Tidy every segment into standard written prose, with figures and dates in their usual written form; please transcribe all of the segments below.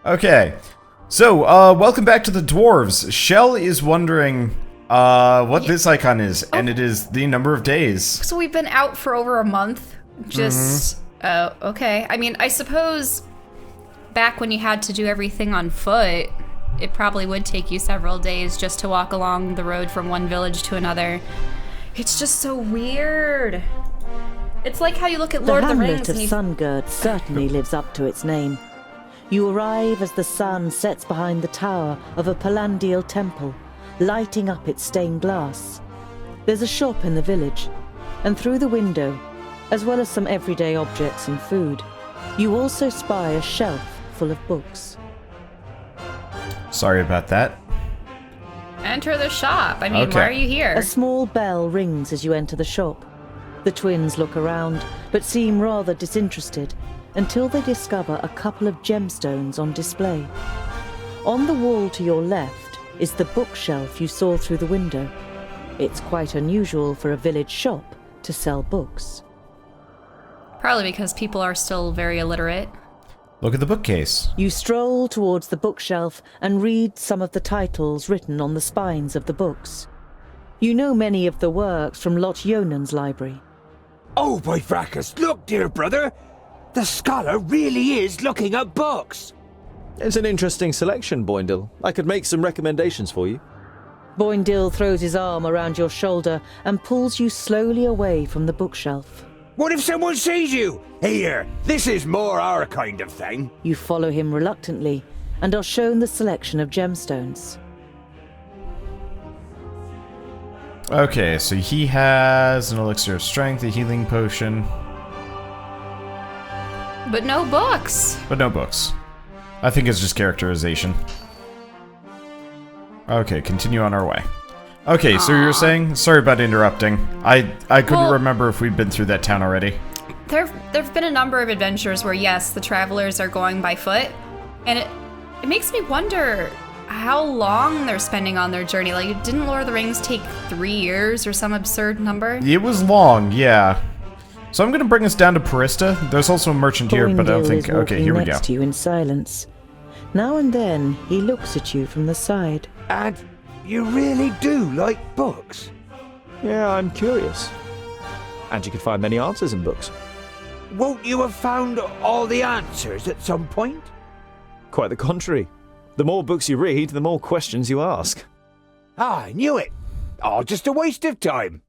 Okay, so welcome back to the Dwarves. Shell is wondering what this icon is, and it is the number of days. So we've been out for over a month. Just okay. I mean, I suppose back when you had to do everything on foot, it probably would take you several days just to walk along the road from one village to another. It's just so weird. It's like how you look at Lord of the Rings. The hamlet of Sungird certainly lives up to its name. You arrive as the sun sets behind the tower of a Palandial temple, lighting up its stained glass. There's a shop in the village, and through the window, as well as some everyday objects and food, you also spy a shelf full of books. Sorry about that. Enter the shop. I mean, why are you here? A small bell rings as you enter the shop. The twins look around, but seem rather disinterested, until they discover a couple of gemstones on display. On the wall to your left is the bookshelf you saw through the window. It's quite unusual for a village shop to sell books. Probably because people are still very illiterate. Look at the bookcase. You stroll towards the bookshelf and read some of the titles written on the spines of the books. You know many of the works from Lot Yonan's library. Oh, by fracas, look, dear brother! The scholar really is looking at books! It's an interesting selection, Boindil. I could make some recommendations for you. Boindil throws his arm around your shoulder and pulls you slowly away from the bookshelf. What if someone sees you? Here, this is more our kind of thing. You follow him reluctantly and are shown the selection of gemstones. Okay, so he has an elixir of strength, a healing potion. But no books. But no books. I think it's just characterization. Okay, continue on our way. Okay, so you were saying? Sorry about interrupting. I couldn't remember if we'd been through that town already. There've been a number of adventures where, yes, the travelers are going by foot, and it makes me wonder how long they're spending on their journey. Like, didn't Lord of the Rings take 3 years or some absurd number? It was long, yeah. So I'm going to bring us down to Parista. There's also a merchant here, but I don't think... Okay, here we go. Next to you in silence. Now and then, he looks at you from the side. And you really do like books? Yeah, I'm curious. And you could find many answers in books. Won't you have found all the answers at some point? Quite the contrary. The more books you read, the more questions you ask. Ah, I knew it. Oh, just a waste of time.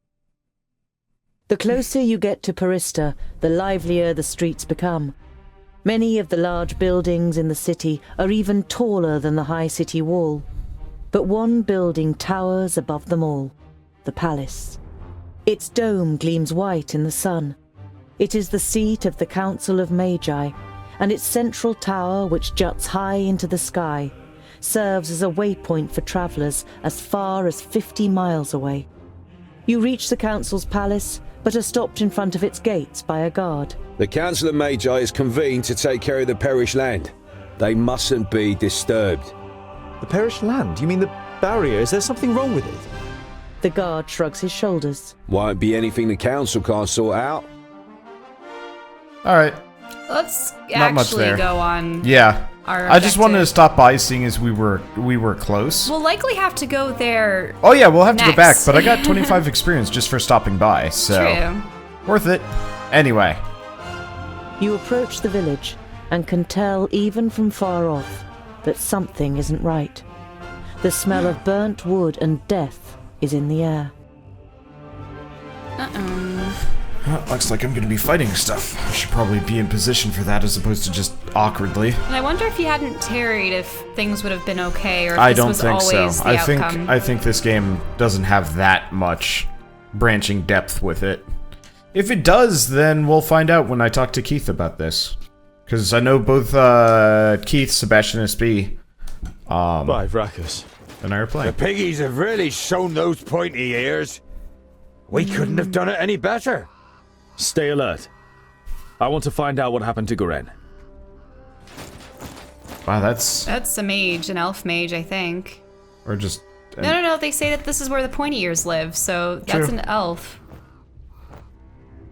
The closer you get to Parista, the livelier the streets become. Many of the large buildings in the city are even taller than the high city wall. But one building towers above them all, the palace. Its dome gleams white in the sun. It is the seat of the Council of Magi, and its central tower, which juts high into the sky, serves as a waypoint for travellers as far as 50 miles away. You reach the Council's palace, but are stopped in front of its gates by a guard. The Council of Magi is convened to take care of the perished land. They mustn't be disturbed. The perished land? You mean the barrier? Is there something wrong with it? The guard shrugs his shoulders. Won't be anything the Council can't sort out. Alright. Let's Not much actually there. go on. Yeah. Our I just wanted to objective. stop by, seeing as we were close. We'll likely have to go there. Oh yeah, we'll have to go back, next. but I got 25 experience just for stopping by, so... True. Worth it. Anyway. You approach the village and can tell even from far off that something isn't right. The smell of burnt wood and death is in the air. Well, looks like I'm going to be fighting stuff. I should probably be in position for that as opposed to just awkwardly. And I wonder if you hadn't tarried, if things would have been okay, or if I this don't was think so. always the outcome. I think this game doesn't have that much branching depth with it. If it does, then we'll find out when I talk to Keith about this. Because I know both Keith, Sebastian, and SB By Vracus. and I are The playing. piggies have really shown those pointy ears. We couldn't have done it any better. Stay alert. I want to find out what happened to Goren. Wow, that's... That's a mage, an elf mage, I think. Or just... No, they say that this is where the pointy ears live, so that's True. an elf.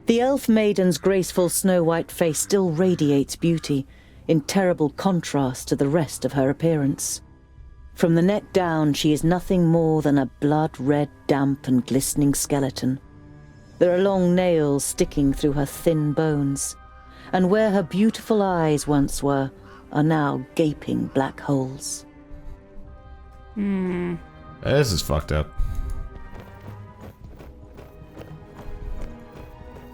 The elf maiden's graceful snow-white face still radiates beauty. in terrible contrast to the rest of her appearance. From the neck down, she is nothing more than a blood-red, damp and glistening skeleton. There are long nails sticking through her thin bones, and where her beautiful eyes once were are now gaping black holes. This is fucked up.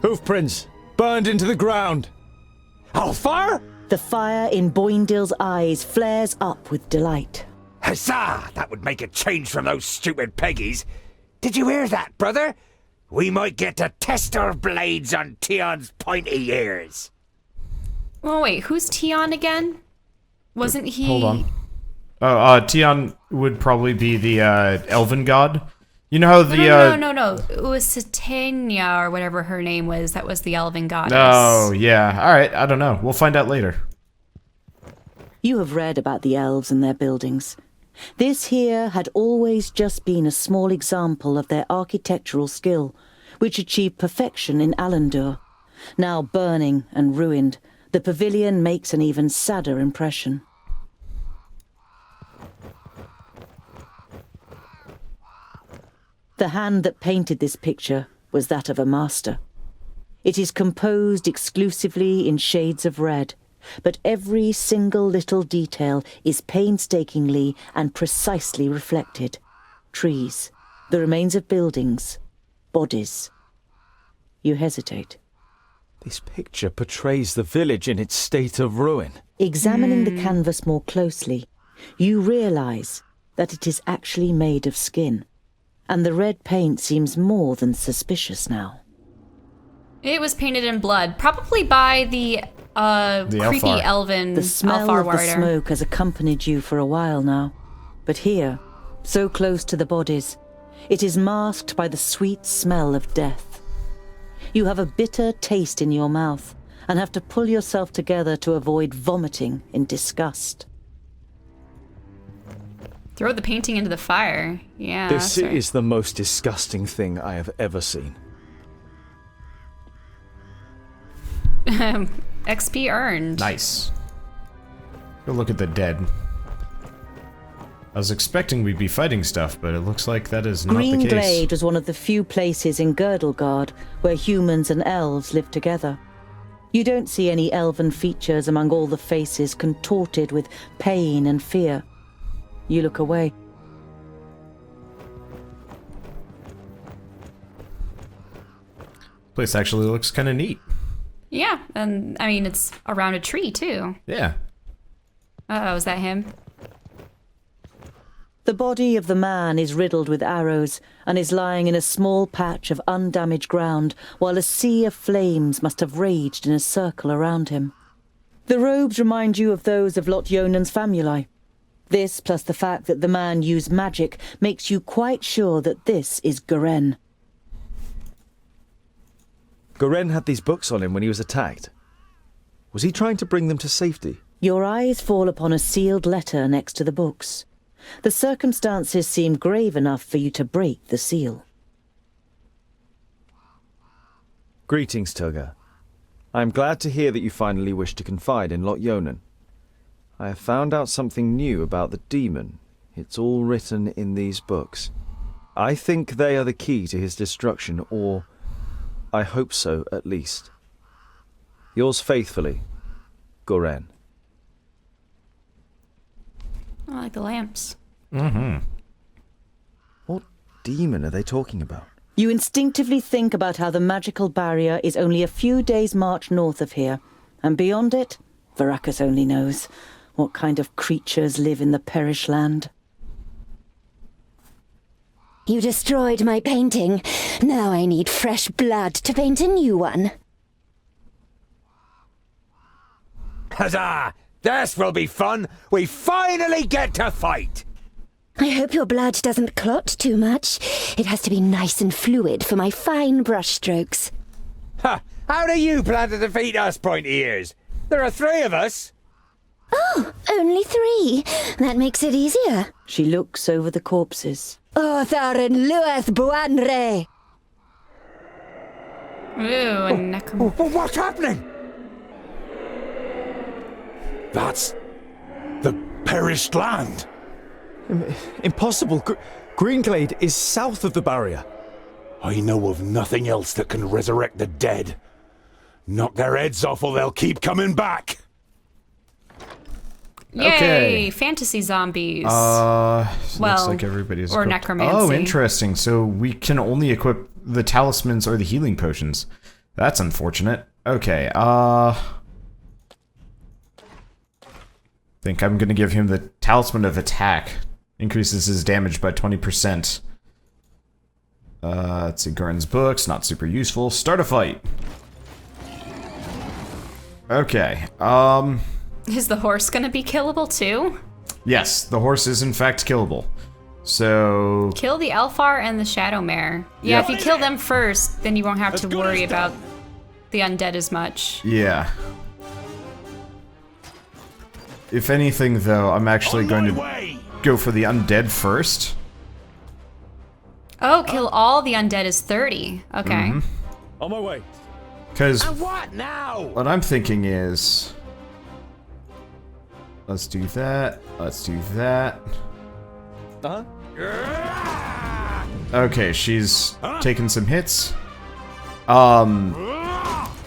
Hoofprints! Burned into the ground! Alfar? The fire in Boindill's eyes flares up with delight. Huzzah! That would make a change from those stupid Peggies. Did you hear that, brother? We might get to test our blades on Tion's pointy ears. Oh, wait, who's Tion again? Wasn't he... Hold on. Oh, Tion would probably be the elven god. You know how the No. It was Satania or whatever her name was. That was the elven goddess. Oh, yeah. All right, I don't know. We'll find out later. You have read about the elves and their buildings. This here had always just been a small example of their architectural skill, which achieved perfection in Alandur. Now burning and ruined, the pavilion makes an even sadder impression. The hand that painted this picture was that of a master. It is composed exclusively in shades of red, but every single little detail is painstakingly and precisely reflected. Trees, the remains of buildings, bodies. You hesitate. This picture portrays the village in its state of ruin. Examining the canvas more closely, you realize that it is actually made of skin, and the red paint seems more than suspicious now. It was painted in blood, probably by the creepy Alfar. elven The smell Alfar of the warrior. smoke has accompanied you for a while now. But here, so close to the bodies, it is masked by the sweet smell of death. You have a bitter taste in your mouth and have to pull yourself together to avoid vomiting in disgust. Throw the painting into the fire. Yeah. This sorry. is the most disgusting thing I have ever seen. XP earned. Nice. Go look at the dead. I was expecting we'd be fighting stuff, but it looks like that is not the Green case. Glade was one of the few places in Girdlegard where humans and elves live together. You don't see any elven features among all the faces contorted with pain and fear. You look away. Place actually looks kind of neat. Yeah, and I mean, it's around a tree, too. Yeah. Oh, is that him? The body of the man is riddled with arrows and is lying in a small patch of undamaged ground while a sea of flames must have raged in a circle around him. The robes remind you of those of Lot Yonan's famuli. This, plus the fact that the man used magic, makes you quite sure that this is Garen. Garen had these books on him when he was attacked. Was he trying to bring them to safety? Your eyes fall upon a sealed letter next to the books. The circumstances seem grave enough for you to break the seal. Greetings, Tugger. I am glad to hear that you finally wish to confide in Lot Yonan. I have found out something new about the demon. It's all written in these books. I think they are the key to his destruction, or I hope so, at least. Yours faithfully, Goren. I like the lamps. Mm-hmm. What demon are they talking about? You instinctively think about how the magical barrier is only a few days' march north of here, and beyond it, Varakas only knows what kind of creatures live in the Perish Land. You destroyed my painting. Now I need fresh blood to paint a new one. Huzzah! This will be fun! We finally get to fight! I hope your blood doesn't clot too much. It has to be nice and fluid for my fine brushstrokes. Ha! How do you plan to defeat us, pointy ears? There are 3 of us! Oh, only 3. That makes it easier. She looks over the corpses. Otharin Lueth Buanre! Ooh, a necrom. What's happening? That's the perished land. Impossible. Greenglade is south of the barrier. I know of nothing else that can resurrect the dead. Knock their heads off or they'll keep coming back. Yay! Okay. Fantasy zombies. Looks like everybody's or equipped. necromancy. Oh, interesting. So we can only equip the talismans or the healing potions. That's unfortunate. Okay, think I'm gonna give him the Talisman of Attack. Increases his damage by 20%. Let's see, Gurn's books, not super useful. Start a fight. Okay, Is the horse gonna be killable too? yes, the horse is in fact killable. So... Kill the Elfar and the Shadow Mare. Yeah, Yep. if you kill them first, then you won't have to worry about the undead as much. yeah. If anything, though, I'm actually going to go for the undead first. Oh, kill all the undead is 30. Okay. Mm-hmm. On my way. Because What now? what I'm thinking is... Let's do that. Let's do that. Uh-huh. Okay, she's taken some hits.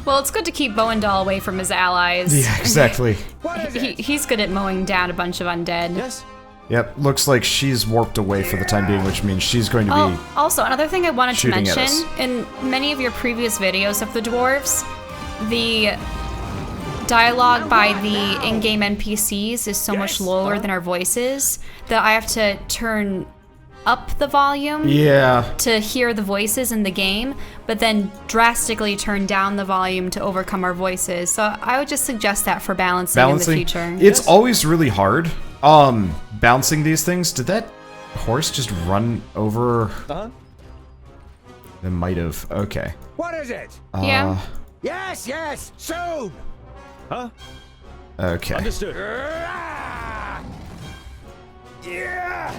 Well, it's good to keep Boendal away from his allies. Yeah, exactly. He's good at mowing down a bunch of undead. Yes. Yep, looks like she's warped away for the time being, which means she's going to be... Oh, also, another thing I wanted to shooting at mention, us. in many of your previous videos of the dwarves, the dialogue by the in-game NPCs is so much lower than our voices that I have to turn up the volume Yeah. to hear the voices in the game, but then drastically turn down the volume to overcome our voices. So I would just suggest that for balancing in the future. It's always really hard. Bouncing these things. Did that horse just run over? Uh-huh. It might have. Okay. What is it? Yeah. Yes, yes, soon! Huh? Okay. Understood. Yeah!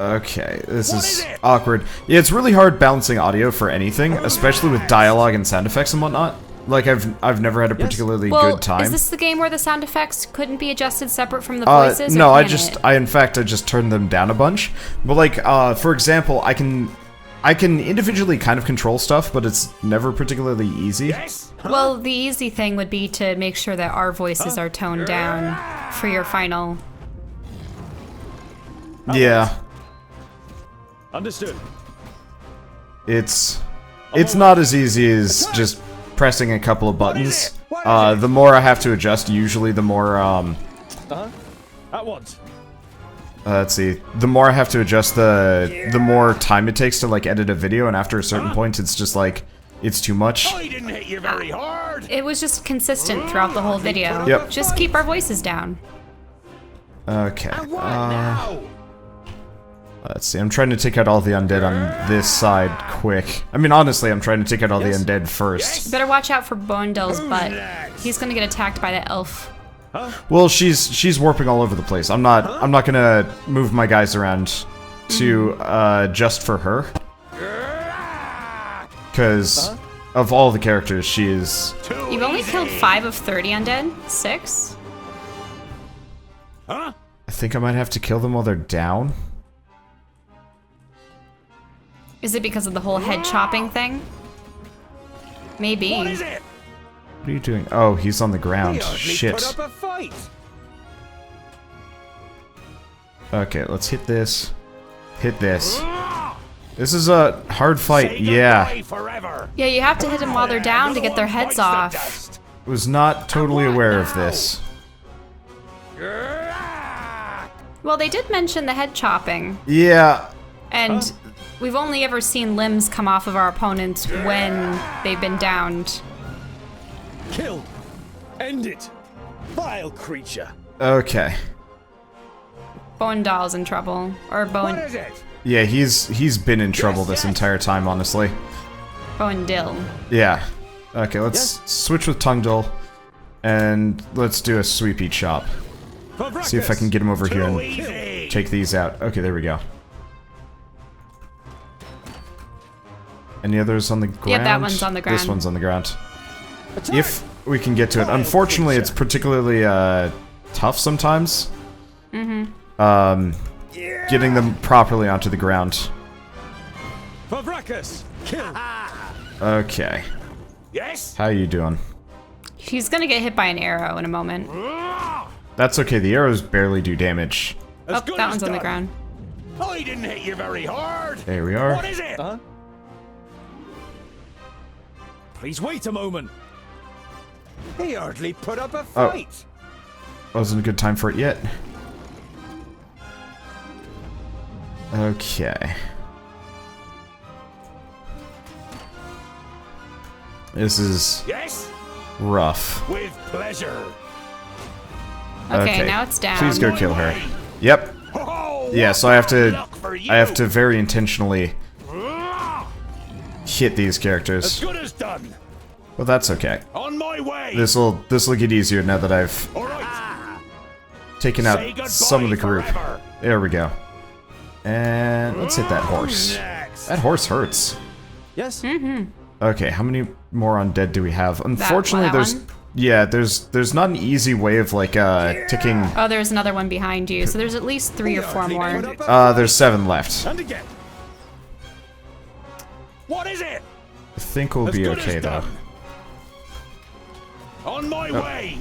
Okay, this What is is it? awkward. Yeah, it's really hard balancing audio for anything, especially with dialogue and sound effects and whatnot. Like, I've never had a particularly Well, good time. is this the game where the sound effects couldn't be adjusted separate from the voices? No, or I can just, it? in fact, I just turned them down a bunch. But like, for example, I can individually kind of control stuff, but it's never particularly easy. Yes? Well, the easy thing would be to make sure that our voices are toned down for your final. Yeah, Understood. it's not as easy as just pressing a couple of buttons. The more I have to adjust, usually the more Uh-huh. At once. let's see. The more I have to adjust, the more time it takes to like edit a video, and after a certain point, it's just like it's too much. I didn't hit you very hard! It was just consistent throughout the whole video. Yep. Just keep our voices down. Okay. What now? Let's see. I'm trying to take out all the undead on this side quick. I mean, honestly, I'm trying to take out all the undead first. Better watch out for Boendal's butt. He's gonna get attacked by that elf. Well, she's warping all over the place. I'm not gonna move my guys around to just for her. Because of all the characters, she is... You've only killed 5 of 30 undead? 6? I think I might have to kill them while they're down. Is it because of the whole head chopping thing? Maybe. What is it? What are you doing? Oh, he's on the ground. We hardly Shit. put up a fight. Okay, let's hit this. Hit this. This is a hard fight, Say yeah. goodbye forever. Yeah, you have to hit them while they're down to get their heads Bites the off. dust. Was not totally aware of this. Well, they did mention the head chopping. Yeah, And we've only ever seen limbs come off of our opponents when they've been downed. Kill. End it. Vile creature. okay. Boendal's in trouble. Or What is it? Yeah, he's been in trouble this entire time, honestly. Boendil. Yeah. Okay, let's switch with Tungdul, and let's do a sweepy chop. See if I can get him over here and Easy. take these out. Okay, there we go. Any others on the ground? Yeah, that one's on the ground. This one's on the ground. If we can get to it. Unfortunately, it's particularly tough sometimes. Getting them properly onto the ground. Kill. Okay. Yes? How you doing? He's gonna get hit by an arrow in a moment. That's okay, the arrows barely do damage. Oh, that one's on the ground. I didn't hit you very hard. There we are. What is it? Please wait a moment. He hardly put up a fight. Wasn't a good time for it yet. Okay. This is Yes? rough. With pleasure. Okay, now it's down. Please go kill her. Yep. Oh, Yeah, so I have to very intentionally hit these As characters. good as done. But that's okay. On my way. This'll get easier now that I've All right. taken Say out goodbye some of the group. forever. There we go. And let's hit that horse. Next. That horse hurts. Yes? Okay, how many more undead do we have? Unfortunately, that there's not an easy way of like ticking. Oh, there's another one behind you, so there's at least 3 or 4 more. There's 7 left. And again. What is it? I think we'll As be good okay as though. done. On my way.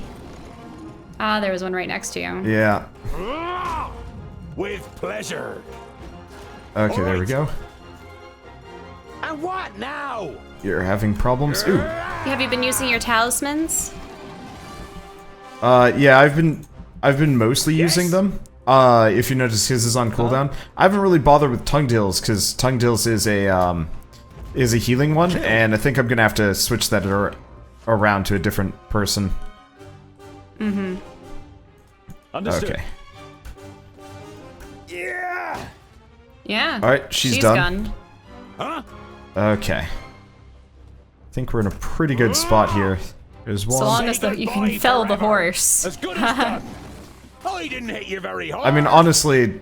Ah, there was one right next to you. Yeah. With pleasure. Okay, there we Alright. go. And what now? You're having problems. Ooh. Have you been using your talismans? Yeah, I've been mostly using them. If you notice, his is on cooldown. I haven't really bothered with tongue deals because tongue deals is a healing one, and I think I'm gonna have to switch that around to a different person. Understood. Okay. Yeah. Yeah. All right, she's done. gunned. Huh? Okay. I think we're in a pretty good spot here. There's one. So long as you can fell the horse. As good as done. I didn't hit you very hard. I mean, honestly,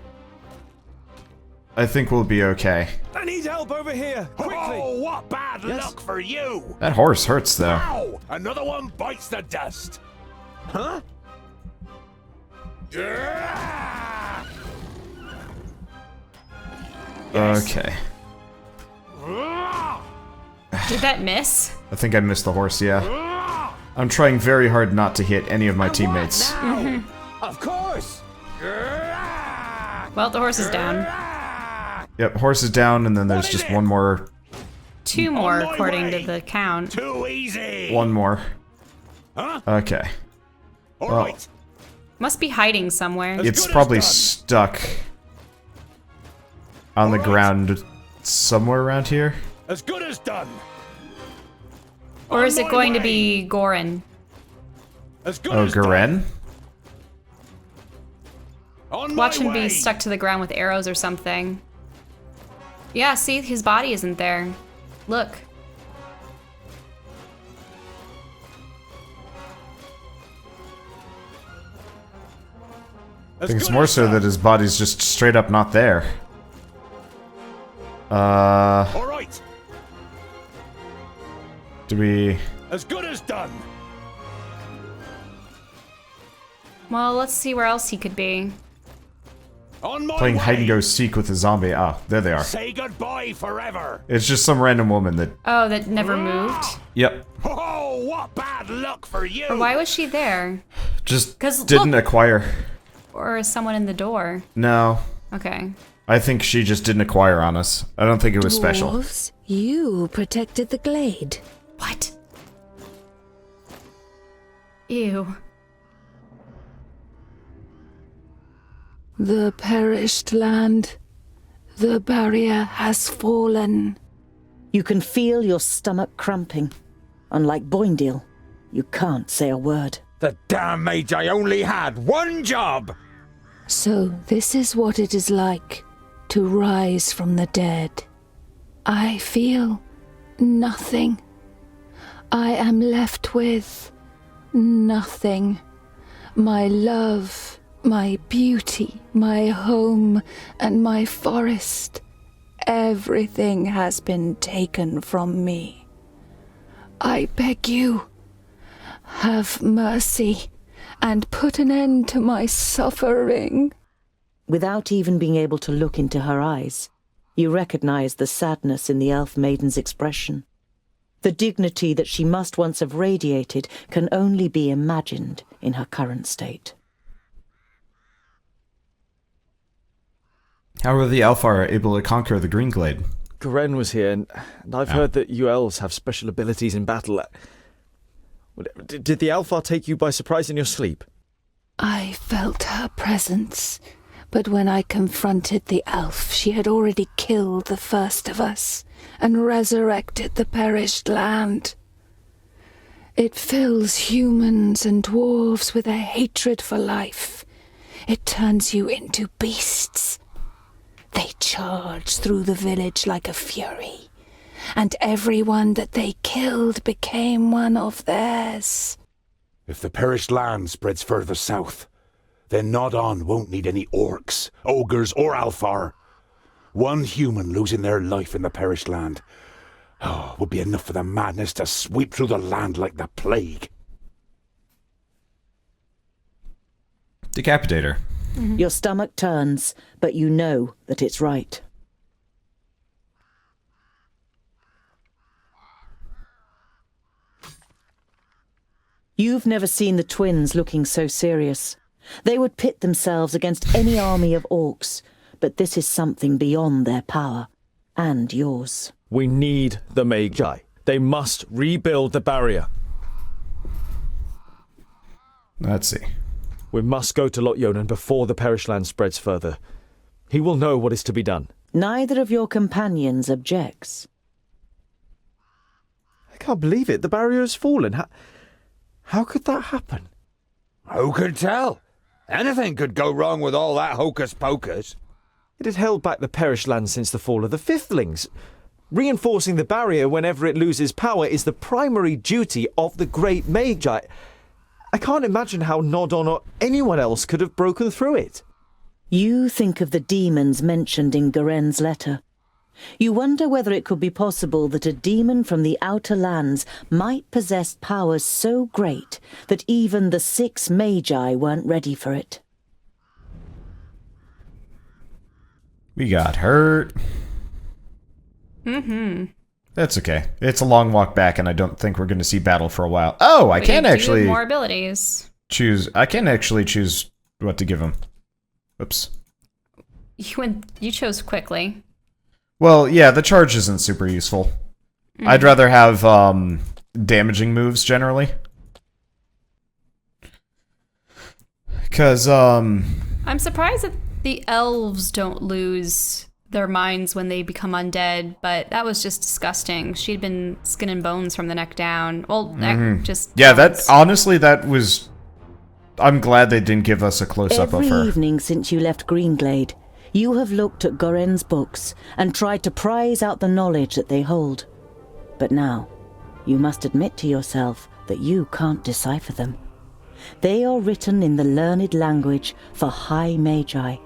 I think we'll be okay. I need help over here. Quickly. Oh, what bad Yes? luck for you. That horse hurts though. Ow! Another one bites the dust. Huh? Yeah! Okay. Did that miss? I think I missed the horse, yeah. I'm trying very hard not to hit any of my teammates. Of course. Well, the horse is down. Yep, horse is down, and then there's What is just it? one more. 2 more, my according way. to the count. Too easy. One more. Huh? Okay. All well, right. Must be hiding somewhere. It's good as probably done. stuck on the Alright. ground somewhere around here. As good as done. Or is on it my going to way. be Gorin? As good Oh, as done. Garen? On Watch my him way. be stuck to the ground with arrows or something. Yeah, see, his body isn't there. Look. I think it's more so that his body's just straight up not there. All right. Do we... As good as done. Well, let's see where else he could be. On my Playing way. hide and go seek with a zombie. Ah, there they are. Say goodbye forever. It's just some random woman that... Oh, that never moved? Yep. Oh, what bad luck for you. Or why was she there? Just 'Cause didn't look- acquire. Or is someone in the door? No. Okay. I think she just didn't acquire on us. I don't think it was special. Dwarves, you protected the glade. What? Ew. The perished land. The barrier has fallen. You can feel your stomach cramping. Unlike Boindale, you can't say a word. The damn Magi only had one job. So this is what it is like to rise from the dead. I feel nothing. I am left with nothing. My love, my beauty, my home, and my forest. Everything has been taken from me. I beg you, Have mercy and put an end to my suffering. Without even being able to look into her eyes, you recognize the sadness in the elf maiden's expression. The dignity that she must once have radiated can only be imagined in her current state. How were the Alfar able to conquer the Green Glade? Garen was here, and I've heard that you elves have special abilities in battle. Did the Alfar take you by surprise in your sleep? I felt her presence, but when I confronted the elf, she had already killed the first of us and resurrected the perished land. It fills humans and dwarves with a hatred for life. It turns you into beasts. They charged through the village like a fury, and everyone that they killed became one of theirs. If the perished land spreads further south, then Nodon won't need any orcs, ogres, or Alfar. One human losing their life in the perished land would be enough for the madness to sweep through the land like the plague. Decapitator. Your stomach turns, but you know that it's right. You've never seen the twins looking so serious. They would pit themselves against any army of orcs, but this is something beyond their power, and yours. We need the Magi. They must rebuild the barrier. Let's see. We must go to Lot Yonan before the perished land spreads further. He will know what is to be done. Neither of your companions objects. I can't believe it. The barrier has fallen. How could that happen? Who could tell? Anything could go wrong with all that hocus-pocus. It had held back the perished land since the fall of the Fifthlings. Reinforcing the barrier whenever it loses power is the primary duty of the Great Magi. I can't imagine how Nodon or anyone else could have broken through it. You think of the demons mentioned in Garen's letter. You wonder whether it could be possible that a demon from the outer lands might possess powers so great that even the 6 Magi weren't ready for it. We got hurt. That's okay. It's a long walk back, and I don't think we're going to see battle for a while. Oh, I can actually more abilities. choose. I can actually choose what to give him. Oops. You chose quickly. Well, yeah, the charge isn't super useful. I'd rather have damaging moves generally. Because I'm surprised that the elves don't lose their minds when they become undead, but that was just disgusting. She'd been skin and bones from the neck down. Well, just yeah, bones. that honestly, that was. I'm glad they didn't give us a close-up of her. Every evening since you left Greenglade, you have looked at Goren's books and tried to prize out the knowledge that they hold. But now, you must admit to yourself that you can't decipher them. They are written in the learned language for high magi,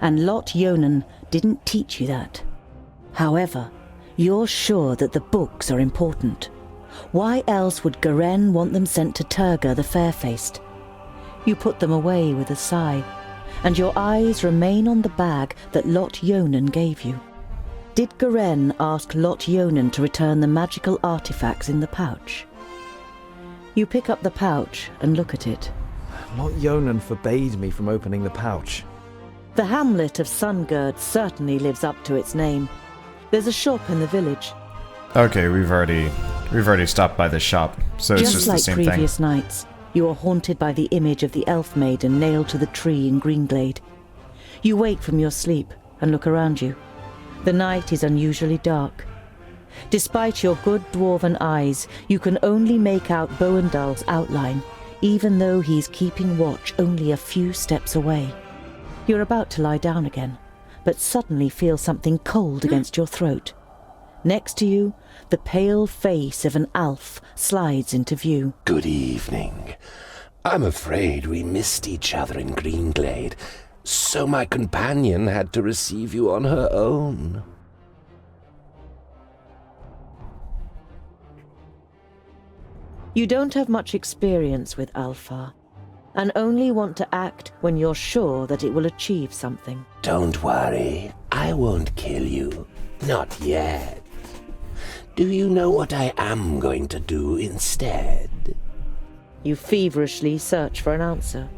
and Lot Yonan didn't teach you that. However, you're sure that the books are important. Why else would Garen want them sent to Turga the Fair-Faced? You put them away with a sigh, and your eyes remain on the bag that Lot Yonan gave you. Did Garen ask Lot Yonan to return the magical artifacts in the pouch? You pick up the pouch and look at it. Lot Yonan forbade me from opening the pouch. The hamlet of Sungird certainly lives up to its name. There's a shop in the village. Okay, we've already stopped by the shop, so it's just like the same previous thing. nights, you are haunted by the image of the elf maiden nailed to the tree in Greenglade. You wake from your sleep and look around you. The night is unusually dark. Despite your good dwarven eyes, you can only make out Boendal's outline, even though he's keeping watch only a few steps away. You're about to lie down again, but suddenly feel something cold against your throat. Next to you, the pale face of an elf slides into view. Good evening. I'm afraid we missed each other in Greenglade, so my companion had to receive you on her own. You don't have much experience with Alpha, and only want to act when you're sure that it will achieve something. Don't worry, I won't kill you. Not yet. Do you know what I am going to do instead? You feverishly search for an answer,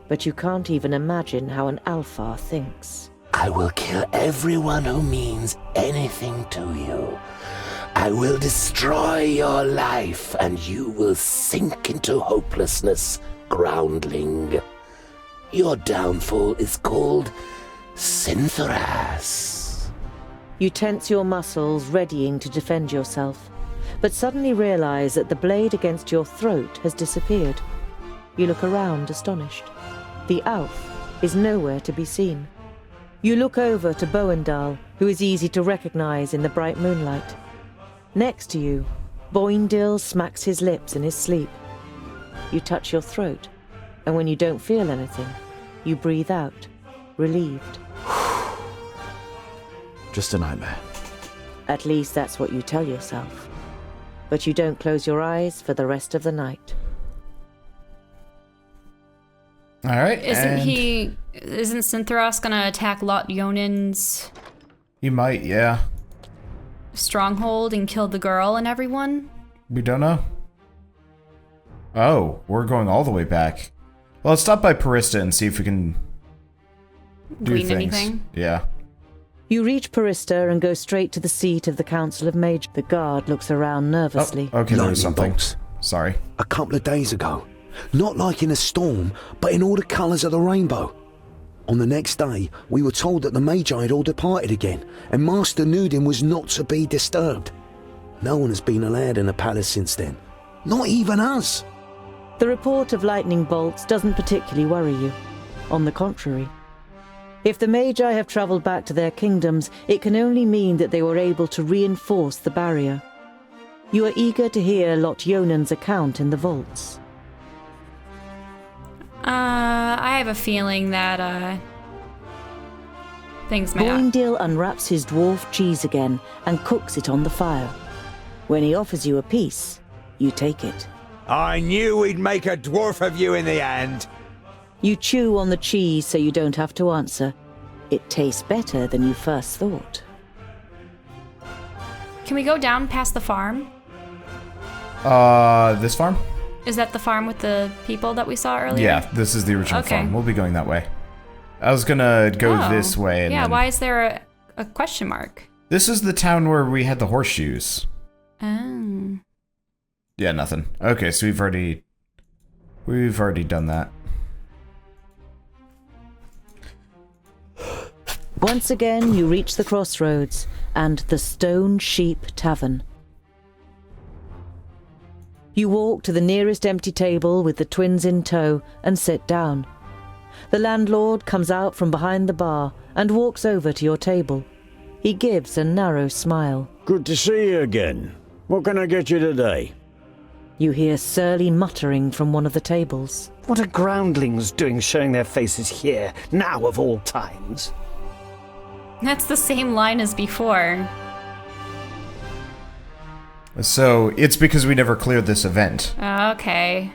but you can't even imagine how an Alpha thinks. I will kill everyone who means anything to you. I will destroy your life, and you will sink into hopelessness, groundling. Your downfall is called Synthras. You tense your muscles, readying to defend yourself, but suddenly realize that the blade against your throat has disappeared. You look around, astonished. The Alf is nowhere to be seen. You look over to Boendal, who is easy to recognize in the bright moonlight. Next to you, Boindil smacks his lips in his sleep. You touch your throat, and when you don't feel anything, you breathe out, relieved. Just a nightmare. At least that's what you tell yourself. But you don't close your eyes for the rest of the night. All right. Isn't Synthros gonna attack Lot Yonan's He might, yeah. stronghold and kill the girl and everyone? We don't know. Oh, we're going all the way back. Well, let's stop by Parista and see if we can do Glean things. anything? Yeah. You reach Parista and go straight to the seat of the Council of Mage. The guard looks around nervously. Oh, okay, there was Lightning something. bolts. Sorry. A couple of days ago. Not like in a storm, but in all the colours of the rainbow. On the next day, we were told that the Magi had all departed again, and Master Nudin was not to be disturbed. No one has been allowed in the palace since then. Not even us. The report of lightning bolts doesn't particularly worry you. On the contrary. If the Magi have travelled back to their kingdoms, it can only mean that they were able to reinforce the barrier. You are eager to hear Lot Yonan's account in the vaults. I have a feeling that, things might not... Boindil unwraps his dwarf cheese again and cooks it on the fire. When he offers you a piece, you take it. I knew we'd make a dwarf of you in the end. You chew on the cheese so you don't have to answer. It tastes better than you first thought. Can we go down past the farm? This farm? Is that the farm with the people that we saw earlier? Yeah, this is the original Okay. farm. We'll be going that way. I was gonna go Oh. this way. And yeah, then... why is there a question mark? This is the town where we had the horseshoes. Oh. Yeah, nothing. Okay, so we've already done that. Once again, you reach the crossroads and the Stone Sheep Tavern. You walk to the nearest empty table with the twins in tow and sit down. The landlord comes out from behind the bar and walks over to your table. He gives a narrow smile. Good to see you again. What can I get you today? You hear surly muttering from one of the tables. What are groundlings doing showing their faces here, now of all times? That's the same line as before. So, it's because we never cleared this event. Okay.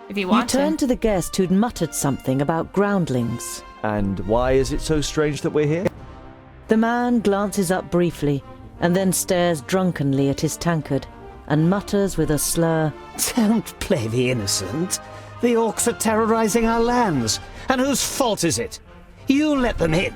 If you You want turn to. to the guest who'd muttered something about groundlings. And why is it so strange that we're here? The man glances up briefly and then stares drunkenly at his tankard and mutters with a slur, Don't play the innocent. The orcs are terrorizing our lands. And whose fault is it? You let them in.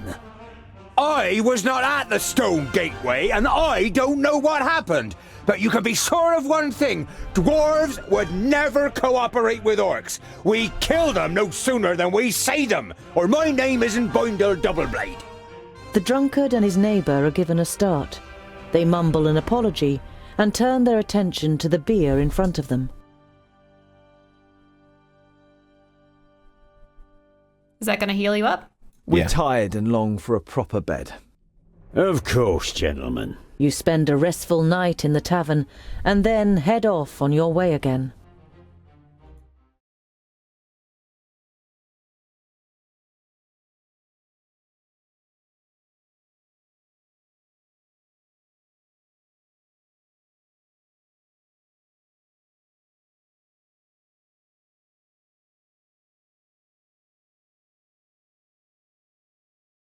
I was not at the stone gateway, and I don't know what happened. But you can be sure of one thing. Dwarves would never cooperate with orcs. We kill them no sooner than we say them, or my name isn't Boindle Doubleblade. The drunkard and his neighbour are given a start. They mumble an apology and turn their attention to the beer in front of them. Is that going to heal you up? We're Yeah. tired and long for a proper bed. Of course, gentlemen. You spend a restful night in the tavern and then head off on your way again.